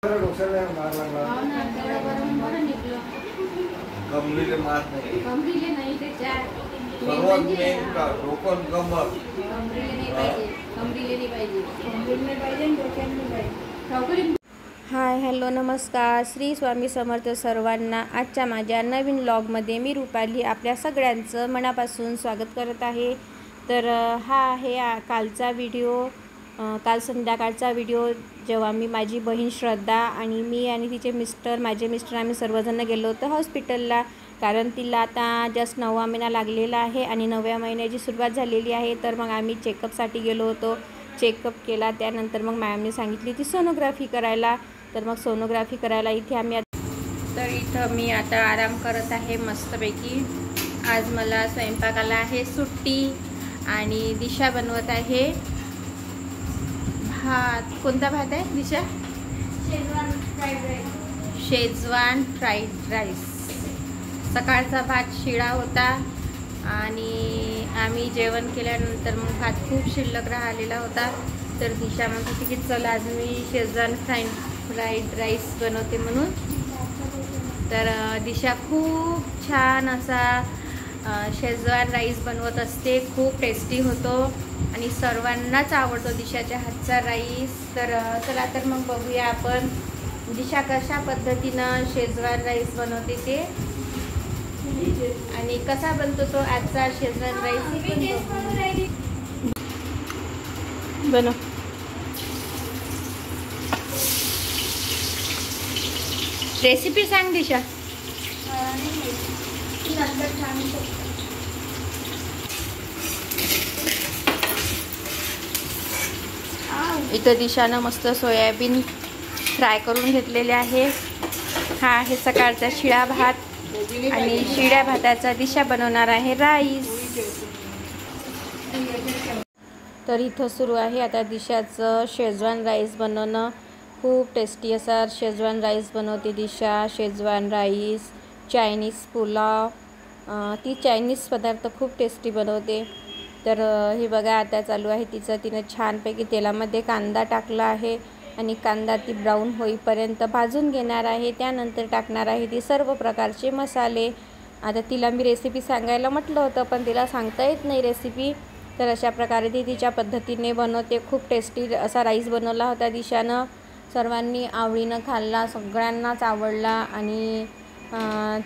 डोक्याला मार लागला. हो ना, तेवढं बरं निघलं. गंभीर मार नाही. गंभीर नाही त्याच्या सर्वात मेन का डोकं गंभीर. गंभीर नाही पाहिजे. गंभीर नाही पाहिजे. गंभीर नाही पाहिजे. डोक्यात नाही पाहिजे. हाय हॅलो नमस्कार. श्री स्वामी समर्थ सर्वांना. आजच्या माझ्या नवीन व्लॉगमध्ये मी रुपाली आपल्या सगळ्यांचं मनापासून स्वागत करत आहे. तर हा आहे कालचा व्हिडिओ, काल संध्याकाळचा व्हिडिओ, जेव्हा मी माझी बहीण श्रद्धा आणि मी आणि तिचे माझे मिस्टर आम्ही सर्वजण गेलो होतो हॉस्पिटलला. कारण तिला आता जस्ट 9वा महिना लागलेला आहे आणि 9व्या महिन्याची सुरुवात झालेली आहे. तर मग आम्ही चेकअपसाठी गेलो होतो. चेकअप केला, त्यानंतर मग मॅमने सांगितली ती सोनोग्राफी करायला. तर मग सोनोग्राफी करायला इथं मी आता आराम करत आहे मस्तपैकी. आज मला स्वयंपाकाला आहे सुट्टी आणि दिशा बनवत आहे भात. कोणता भात आहे दिशा? Schezwan fried rice. सकाळचा भात शिळा होता आणि आम्ही जेवण केल्यानंतर मग भात खूप शिल्लक राहिलेला होता. तर दिशा म्हणत होती की चल आज मी शेजवान फ्राईड राईस बनवते म्हणून. तर दिशा खूप छान असा शेजवान राईस बनवत असते. खूप टेस्टी होतो आणि सर्वांनाच आवडतो दिशाच्या हातचा राईस. तर चला तर मग बघूया आपण दिशा कशा पद्धतीनं शेजवान राईस बनवते ते आणि कसा बनतो तो आजचा शेजवान राईस. बनव. रेसिपी सांग दिशा. इथं दिशानं मस्त सोयाबीन फ्राय करून घेतलेले आहे. हा आहे सकाळचा शिळा भात आणि शिळ्या भाताचा दिशा बनवणार आहे राईस. तर इथं सुरू आहे आता दिशाचं शेजवान राईस बनवणं. खूप टेस्टी असा शेजवान राईस बनवते दिशा. शेजवान राईस, चायनीज पुलाव, ती चायनीज पदार्थ खूप टेस्टी बनवते. तर हे बघा आता चालू आहे तिनं छानपैकी तेलामध्ये कांदा टाकला आहे आणि कांदा ती ब्राऊन होईपर्यंत भाजून घेणार आहे. त्यानंतर टाकणार आहे ती सर्व प्रकारचे मसाले. आता तिला मी रेसिपी सांगायला म्हटलं होतं पण तिला सांगता येत नाही रेसिपी. तर अशा प्रकारे ती तिच्या पद्धतीने बनवते. खूप टेस्टी असा राईस बनवला होता दिशानं. सर्वांनी आवडीनं खाल्ला, सगळ्यांनाच आवडला आणि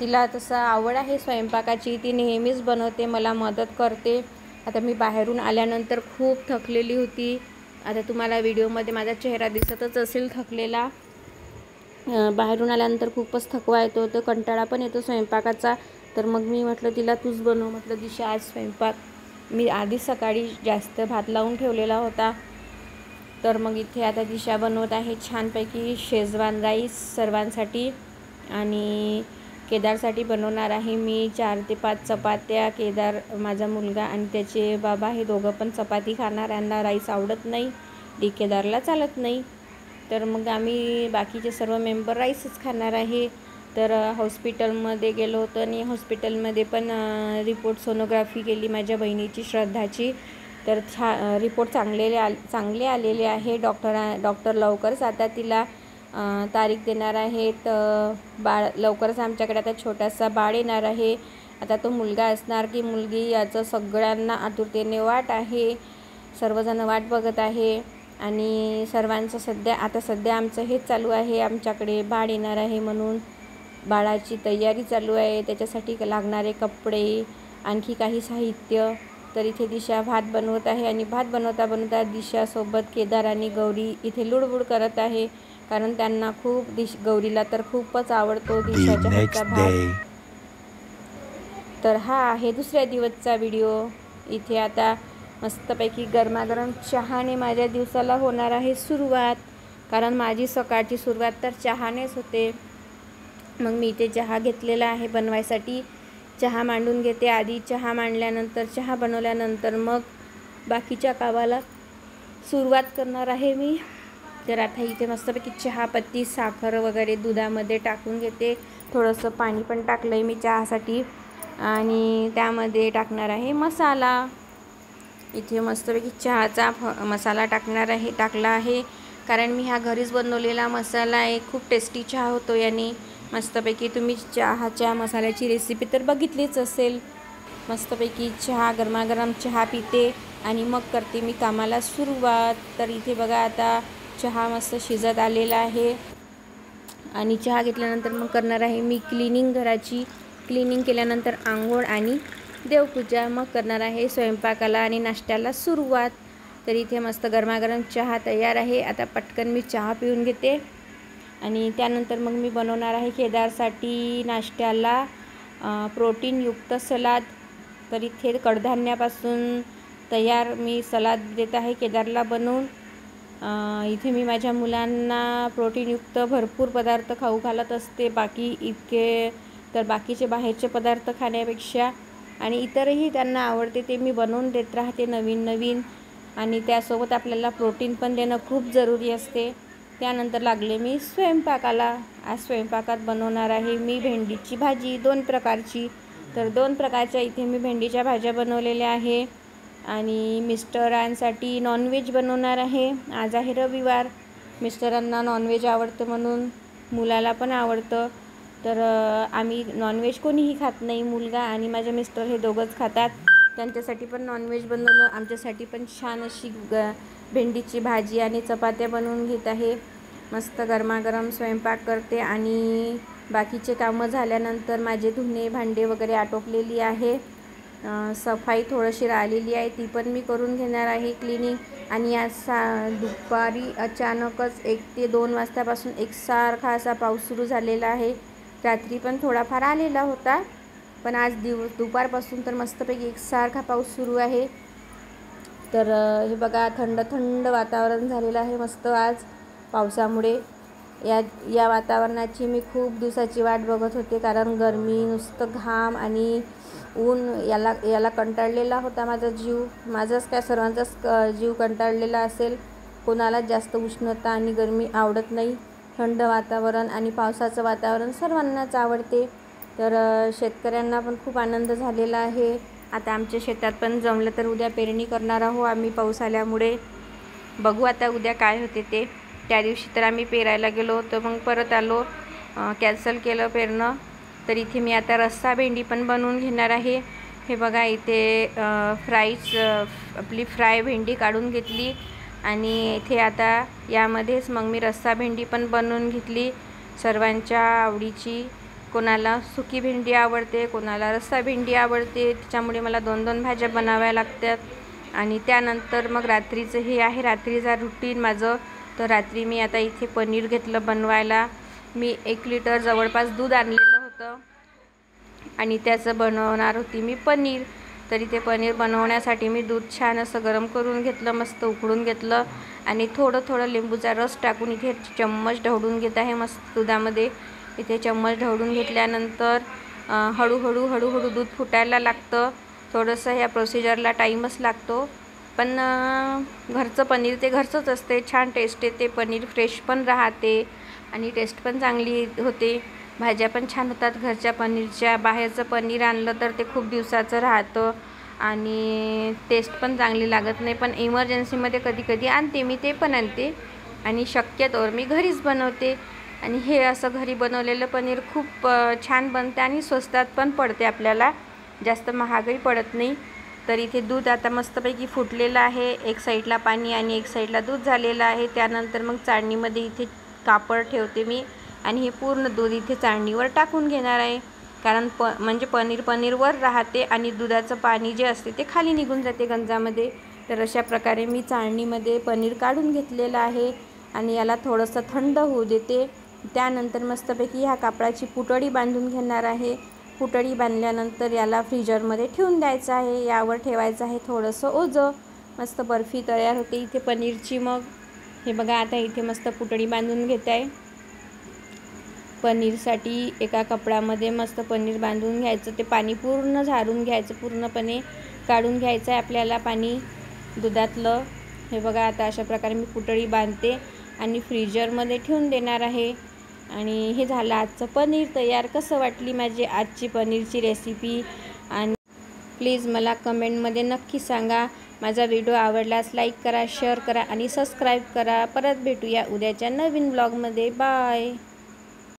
तिला तसं आवड आहे स्वयंपाकाची. ती नेहमीच बनवते, मला मदत करते. आता मी बाहेरून आल्यानंतर खूप थकलेली होती. आता तुम्हाला व्हिडिओमध्ये माझा चेहरा दिसतच असेल थकलेला. बाहेरून आल्यानंतर खूपच थकवा येतो, तर कंटाळा पण येतो स्वयंपाकाचा. तर मग मी म्हटलं तिला तूच बनव. म्हटलं दिशा आज स्वयंपाक मी आधीच सकाळी जास्त भात लावून ठेवलेला होता. तर मग इथे आता दिशा बनवत आहे छानपैकी शेजवान राईस सर्वांसाठी आणि केदारसाठी बनवणार आहे मी 4 ते 5 चपात्या. केदार माझा मुलगा आणि त्याचे बाबा हे दोघं पण चपाती खाणार. यांना राईस आवडत नाही, केदारला चालत नाही. तर मग आम्ही बाकीचे सर्व मेंबर राईसच खाणार आहे. तर हॉस्पिटलमध्ये गेलो होतो आणि हॉस्पिटलमध्ये पण रिपोर्ट सोनोग्राफी केली माझ्या बहिणीची श्रद्धाची. तर रिपोर्ट चांगले आलेले आहे. डॉक्टर लवकरच आता तिला तारीख देणार आहेत. बाळ लवकरच आमच्याकडे आता छोटासा बाळ येणार आहे. आता तो मुलगा असणार की मुलगी याचं सगळ्यांना आतुरतेने वाट आहे. सर्वजण वाट बघत आहे आणि सर्वांचं सध्या आमचं हेच चालू आहे. आमच्याकडे बाळ येणार आहे म्हणून बाळाची तयारी चालू आहे. त्याच्यासाठी लागणारे कपडे, आणखी काही साहित्य. तर इथे दिशा भात बनवत आहे आणि भात बनवता दिशासोबत केदार आणि गौरी इथे लुडबुड करत आहे. कारण त्यांना गौरीला तर खूपच आवडतो दिशाच्या हातचा भात. तर हा आहे दुसऱ्या दिवसचा व्हिडिओ. इथे आता मस्तपैकी गरमागरम चहाने माझ्या दिवसाला होणार आहे सुरुवात. कारण माझी सकाळची सुरुवात तर चहानेच होते. मग मी इथे चहा घेतलेला आहे बनवायसाठी. चहा मांडून घेते आधी. चहा मांडल्यानंतर चहा बनवल्यानंतर मग बाकीच्या कामाला सुरुवात करणार आहे मी. तर आता इथे मस्तपैकी चहापत्ती, साखर वगैरे दुधामध्ये टाकून घेते. थोडंसं पाणी पण टाकलं आहे मी चहासाठी आणि त्यामध्ये टाकणार आहे मसाला. इथे मस्तपैकी चहाचा मसाला टाकला आहे. कारण मी हा घरीच बनवलेला मसाला आहे. खूप टेस्टी चहा होतो याने मस्तपैकी. तुम्ही चहाच्या मसाल्याची रेसिपी तर बघितलीच असेल. मस्तपैकी चहा, गरमागरम चहा पिते आणि मग करते मी कामाला सुरुवात. तर इथे बघा आता चहा मस्त शिजत आलेला आहे आणि चहा घेतल्यानंतर मग करणार आहे मी क्लिनिंग घराची. क्लिनिंग केल्यानंतर आंघोळ आणि देवपूजा, मग करणार आहे स्वयंपाकाला आणि नाश्त्याला सुरुवात. तर इथे मस्त गरमागरम चहा तयार आहे. आता पटकन मी चहा पिऊन घेते आणि त्यानंतर मग मी बनवणार आहे केदारसाठी नाश्त्याला प्रोटीनयुक्त सलाद. तर इथे कडधान्यापासून तयार मी सलाद देत आहे केदारला बनवून. इथे मी माझ्या मुलांना प्रोटीनयुक्त भरपूर पदार्थ खाऊ घालत असते. बाकीचे बाहेरचे पदार्थ खाण्यापेक्षा आणि इतरही त्यांना आवडते ते मी बनवून देत राहते नवीन. आणि त्यासोबत आपल्याला प्रोटीन पण देणं खूप जरुरी असते. त्यानंतर लागले मी स्वयंपाकाला. आज स्वयंपाकात बनवणार आहे मी भेंडीची भाजी 2 प्रकारची. तर 2 प्रकारच्या इथे मी भेंडीच्या भाज्या बनवलेल्या आहे आणि मिस्टरांसाठी नॉनव्हेज बनवणार आहे. आज आहे रविवार. मिस्टरांना नॉनव्हेज आवडतं म्हणून मुलाला पण आवडतं. तर आम्ही नॉनव्हेज कोणीही खात नाही. मुलगा आणि माझे मिस्टर हे दोघंच खातात. त्यांच्यासाठी पण नॉनव्हेज बनवलं. आमच्यासाठी पण छान अशी भेंडीची भाजी आणि चपात्या बनवून घेत आहे. मस्त गरमागरम स्वयंपाक करते आणि बाकीचे कामं झाल्यानंतर माझे धुणे भांडे वगैरे आटोपलेली आहे. सफाई थोडीशी राहिलेली आहे ती पण मी करून घेणार आहे क्लिनिंग. आणि आज दुपारी अचानकच 1 ते 2 वाजतापासून एकसारखा असा पाऊस सुरू झालेला आहे. रात्री पण थोडाफार आलेला होता, पण आज दुपारपासून तर मस्तपैकी एकसारखा पाऊस सुरू आहे. तर हे बघा थंड वातावरण झालेलं आहे मस्त आज पावसामुळे. या वातावरणाची मी खूप दिवसाची वाट बघत होते, कारण गरमी, नुसतं घाम आणि ऊन याला कंटाळलेला होता माझा जीव. माझाच काय सर्वांचाच जीव कंटाळलेला असेल. कोणालाच जास्त उष्णता आणि गरमी आवडत नाही. थंड वातावरण आणि पावसाचं वातावरण सर्वांनाच आवडते. तर शेतकऱ्यांना पण खूप आनंद झालेला आहे. आता आमच्या शेतात पण जमलं तर उद्या पेरणी करणार आहोत आम्ही पाऊस आल्यामुळे. बघू आता उद्या काय होते ते. त्या दिवशी तर आम्ही पेरायला गेलो होतो, मग परत आलो, कॅन्सल केलं पेरणं. तर इथे मी आता रस्सा भेंडी पण बनवून घेणार आहे. हे बघा इथे आपली फ्राय भेंडी काढून घेतली आणि इथे आता यामध्येच मग मी रस्सा भेंडी पण बनवून घेतली सर्वांच्या आवडीची. कोणाला सुकी भेंडी आवडते, कोणाला रस्सा भेंडी आवडते. त्याच्यामुळे मला 2-2 भाज्या बनाव्या लागतात. आणि त्यानंतर मग रात्रीचं हे आहे रात्रीचा रुटीन माझं. तर रात्री मी आता इथे पनीर घेतलं बनवायला. मी 1 लिटर जवळपास दूध आणलेलं होतं आणि त्याचं बनवणार होती मी पनीर. तर इथे पनीर बनवण्यासाठी मी दूध छान असं गरम करून घेतलं, मस्त उकळून घेतलं आणि थोडं लिंबूचा रस टाकून इथे चम्मच ढवळून घेत आहे मस्त दुधामध्ये. इथे चम्मच ढवळून घेतल्यानंतर हळूहळू दूध फुटायला लागतं. थोडंसं ह्या प्रोसिजरला टाईमच लागतो, पण घरचं पनीर ते घरचंच असते. छान टेस्ट येते, पनीर फ्रेश पण राहते आणि टेस्ट पण चांगली होते. भाज्या पण छान होतात घरच्या पनीरच्या. बाहेरचं पनीर आणलं तर ते खूप दिवसाचं राहतं आणि टेस्ट पण चांगली लागत नाही. पण इमर्जन्सीमध्ये कधी आणते मी, ते पण आणते आणि शक्यतोवर मी घरीच बनवते. आणि हे असं घरी बनवलेलं पनीर खूप छान बनते आणि स्वस्तात पण पडते आपल्याला, जास्त महागही पडत नाही. तर इथे दूध आता मस्तपैकी फुटलेलं आहे. एक साईडला पाणी आणि एक साईडला दूध झालेलं आहे. त्यानंतर मग चाळणीमध्ये इथे कापड ठेवते मी आणि हे पूर्ण दूध इथे चाळणीवर टाकून घेणार आहे, कारण म्हणजे पनीरवर राहते आणि दुधाचं पाणी जे असते ते खाली निघून जाते गंजामध्ये. तर अशा प्रकारे मी चाळणीमध्ये पनीर काढून घेतलेलं आहे आणि याला थोडंसं थंड होऊ देते. त्यानंतर मस्तपैकी ह्या कापडाची पुतळी बांधून घेणार आहे. पुतळी बांधल्यानंतर याला फ्रीजरमध्ये ठेवून द्यायचं आहे. यावर ठेवायचं आहे थोडंसं ओझं. मस्त बर्फी तयार होते इथे पनीरची. मग हे बघा आता इथे मस्त पुतळी बांधून घेत आहे पनीरसाठी. एका कपड्यामध्ये मस्त पनीर बांधून घ्यायचं. ते पाणी पूर्ण झारून घ्यायचं, पूर्णपणे काढून घ्यायचं आहे आपल्याला पाणी दुधातलं. हे बघा आता अशा प्रकारे मी पुतळी बांधते आणि फ्रीजरमध्ये ठेवून देणार आहे. आणि हे झालं आजचं पनीर तयार. कसं वाटली माझी आजची पनीरची रेसिपी. आणि प्लीज मला कमेंटमध्ये नक्की सांगा. माझा व्हिडिओ आवडल्यास लाईक करा, शेअर करा आणि सबस्क्राईब करा. परत भेटूया उद्याच्या नवीन ब्लॉगमध्ये. बाय.